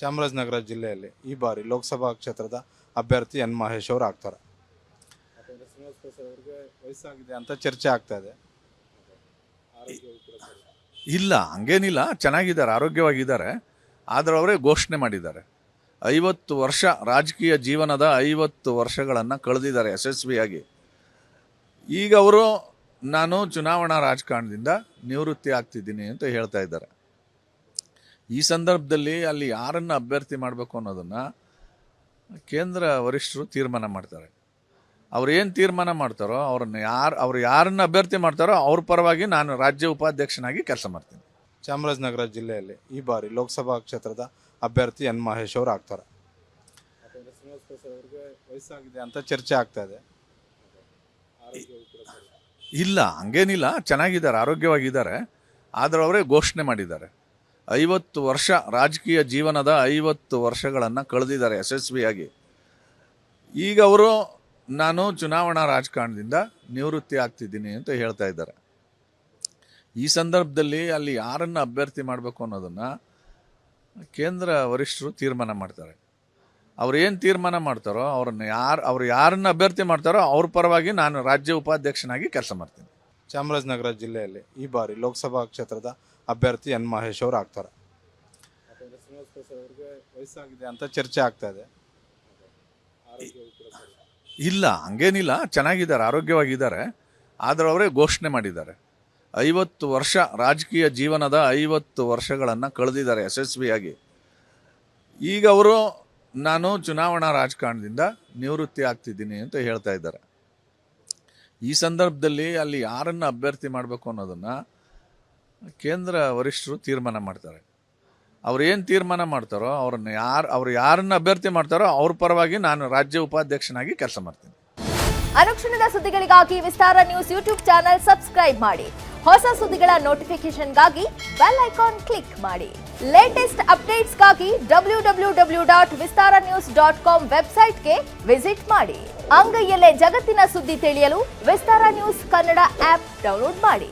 ಚಾಮರಾಜನಗರ ಜಿಲ್ಲೆಯಲ್ಲಿ ಈ ಬಾರಿ ಲೋಕಸಭಾ ಕ್ಷೇತ್ರದ ಅಭ್ಯರ್ಥಿ ಎನ್ ಮಹೇಶ್ ಅವರು ಆಗ್ತಾರೆ. ಅವರಿಗೆ ವಯಸ್ಸಾಗಿದೆ ಅಂತ ಚರ್ಚೆ ಆಗ್ತಾ ಇದೆ. ಇಲ್ಲ, ಹಂಗೇನಿಲ್ಲ, ಚೆನ್ನಾಗಿದ್ದಾರೆ, ಆರೋಗ್ಯವಾಗಿದ್ದಾರೆ. ಆದರೆ ಅವರೇ ಘೋಷಣೆ ಮಾಡಿದ್ದಾರೆ 50 ವರ್ಷ ರಾಜಕೀಯ ಜೀವನದ 50 ವರ್ಷಗಳನ್ನು ಕಳೆದಿದ್ದಾರೆ ಯಶಸ್ವಿಯಾಗಿ. ಈಗ ಅವರು ನಾನು ಚುನಾವಣಾ ರಾಜಕಾರಣದಿಂದ ನಿವೃತ್ತಿ ಆಗ್ತಿದ್ದೀನಿ ಅಂತ ಹೇಳ್ತಾ ಇದ್ದಾರೆ. ಈ ಸಂದರ್ಭದಲ್ಲಿ ಅಲ್ಲಿ ಯಾರನ್ನು ಅಭ್ಯರ್ಥಿ ಮಾಡಬೇಕು ಅನ್ನೋದನ್ನು ಕೇಂದ್ರ ವರಿಷ್ಠರು ತೀರ್ಮಾನ ಮಾಡ್ತಾರೆ. ಅವ್ರು ಏನು ತೀರ್ಮಾನ ಮಾಡ್ತಾರೋ ಅವ್ರು ಯಾರನ್ನು ಅಭ್ಯರ್ಥಿ ಮಾಡ್ತಾರೋ ಅವ್ರ ಪರವಾಗಿ ನಾನು ರಾಜ್ಯ ಉಪಾಧ್ಯಕ್ಷನಾಗಿ ಕೆಲಸ ಮಾಡ್ತೀನಿ. ಚಾಮರಾಜನಗರ ಜಿಲ್ಲೆಯಲ್ಲಿ ಈ ಬಾರಿ ಲೋಕಸಭಾ ಕ್ಷೇತ್ರದ ಅಭ್ಯರ್ಥಿ ಎನ್ ಮಹೇಶ್ ಅವರು ಆಗ್ತಾರೆ. ಅವರಿಗೆ ವಯಸ್ಸಾಗಿದೆ ಅಂತ ಚರ್ಚೆ ಆಗ್ತಾ ಇದೆ. ಇಲ್ಲ, ಹಂಗೇನಿಲ್ಲ, ಚೆನ್ನಾಗಿದ್ದಾರೆ, ಆರೋಗ್ಯವಾಗಿದ್ದಾರೆ. ಆದರೆ ಅವರೇ ಘೋಷಣೆ ಮಾಡಿದ್ದಾರೆ 50 ವರ್ಷ ರಾಜಕೀಯ ಜೀವನದ 50 ವರ್ಷಗಳನ್ನು ಕಳೆದಿದ್ದಾರೆ ಯಶಸ್ವಿಯಾಗಿ. ಈಗ ಅವರು ನಾನು ಚುನಾವಣಾ ರಾಜಕಾರಣದಿಂದ ನಿವೃತ್ತಿ ಆಗ್ತಿದ್ದೀನಿ ಅಂತ ಹೇಳ್ತಾ ಇದ್ದಾರೆ. ಈ ಸಂದರ್ಭದಲ್ಲಿ ಅಲ್ಲಿ ಯಾರನ್ನು ಅಭ್ಯರ್ಥಿ ಮಾಡಬೇಕು ಅನ್ನೋದನ್ನು ಕೇಂದ್ರ ವರಿಷ್ಠರು ತೀರ್ಮಾನ ಮಾಡ್ತಾರೆ. ಅವ್ರು ಏನು ತೀರ್ಮಾನ ಮಾಡ್ತಾರೋ ಅವ್ರು ಯಾರನ್ನು ಅಭ್ಯರ್ಥಿ ಮಾಡ್ತಾರೋ ಅವ್ರ ಪರವಾಗಿ ನಾನು ರಾಜ್ಯ ಉಪಾಧ್ಯಕ್ಷನಾಗಿ ಕೆಲಸ ಮಾಡ್ತೀನಿ. ಚಾಮರಾಜನಗರ ಜಿಲ್ಲೆಯಲ್ಲಿ ಈ ಬಾರಿ ಲೋಕಸಭಾ ಕ್ಷೇತ್ರದ ಅಭ್ಯರ್ಥಿ ಎನ್ ಮಹೇಶ್ ಅವರು ಆಗ್ತಾರೆ. ಅವರಿಗೆ ವಯಸ್ಸಾಗಿದೆ ಅಂತ ಚರ್ಚೆ ಆಗ್ತಾ ಇದೆ. ಇಲ್ಲ, ಹಂಗೇನಿಲ್ಲ, ಚೆನ್ನಾಗಿದ್ದಾರೆ, ಆರೋಗ್ಯವಾಗಿದ್ದಾರೆ. ಆದರೆ ಅವರೇ ಘೋಷಣೆ ಮಾಡಿದ್ದಾರೆ 50 ವರ್ಷ ರಾಜಕೀಯ ಜೀವನದ 50 ವರ್ಷಗಳನ್ನು ಕಳೆದಿದ್ದಾರೆ ಯಶಸ್ವಿಯಾಗಿ. ಈಗ ಅವರು ನಾನು ಚುನಾವಣಾ ರಾಜಕಾರಣದಿಂದ ನಿವೃತ್ತಿ ಆಗ್ತಿದ್ದೀನಿ ಅಂತ ಹೇಳ್ತಾ ಇದ್ದಾರೆ. ಈ ಸಂದರ್ಭದಲ್ಲಿ ಅಲ್ಲಿ ಯಾರನ್ನು ಅಭ್ಯರ್ಥಿ ಮಾಡಬೇಕು ಅನ್ನೋದನ್ನು ಕೇಂದ್ರ ವರಿಷ್ಠರು ತೀರ್ಮಾನ ಮಾಡ್ತಾರೆ. ಅವ್ರು ಏನು ತೀರ್ಮಾನ ಮಾಡ್ತಾರೋ ಅವ್ರು ಯಾರನ್ನು ಅಭ್ಯರ್ಥಿ ಮಾಡ್ತಾರೋ ಅವ್ರ ಪರವಾಗಿ ನಾನು ರಾಜ್ಯ ಉಪಾಧ್ಯಕ್ಷನಾಗಿ ಕೆಲಸ ಮಾಡ್ತೀನಿ. ಅನುಕ್ಷಣದ ಸುದ್ದಿಗಳಿಗಾಗಿ ವಿಸ್ತಾರ ನ್ಯೂಸ್ ಯೂಟ್ಯೂಬ್ ಚಾನೆಲ್ ಸಬ್ಸ್ಕ್ರೈಬ್ ಮಾಡಿ. ಹೊಸ ಸುದ್ದಿಗಳ ನೋಟಿಫಿಕೇಶನ್ಗಾಗಿ ಬೆಲ್ ಐಕಾನ್ ಕ್ಲಿಕ್ ಮಾಡಿ. ಲೇಟೆಸ್ಟ್ ಅಪ್ಡೇಟ್ಸ್ಗಾಗಿ www.vistaranews.com ವೆಬ್ಸೈಟ್ಗೆ ವಿಸಿಟ್ ಮಾಡಿ. ಅಂಗೈಯಲ್ಲೇ ಜಗತ್ತಿನ ಸುದ್ದಿ ತಿಳಿಯಲು ವಿಸ್ತಾರ ನ್ಯೂಸ್ ಕನ್ನಡ ಆಪ್ ಡೌನ್ಲೋಡ್ ಮಾಡಿ.